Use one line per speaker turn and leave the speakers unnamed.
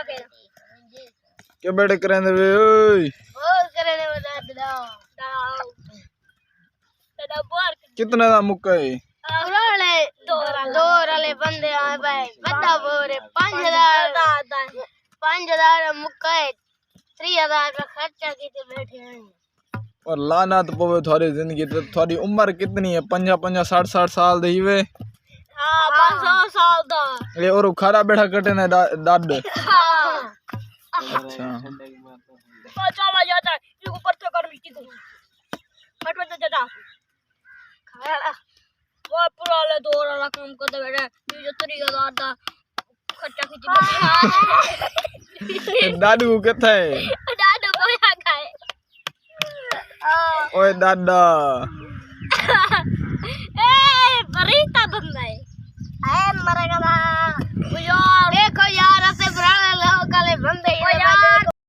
क्या बेटे करेंगे वे ओए कितने दा मुक्का है
दो वाले बंदे आए भाई बड़ा बोरे 5,000 मुक्का है 3,000 का खर्चा किते बैठे हैं
और लानत पवे थारी जिंदगी ते थारी उम्र कितनी है 50 60 साल दी वे
हां 500 साल दा
ये और खारा बैठा कटे ने दाद
हां
अच्छा
चला जाता है ये ऊपर से कर मिट्टी को हट जाता खाया वो पूरा ले 2 वाला काम करते बैठे ये जो 3,000 दा खर्चा किते बैठे
दादू किथे है
दादू कोया खाए
ओए दादा
ए बरीता बंदा है ए मरेगा ना बुझो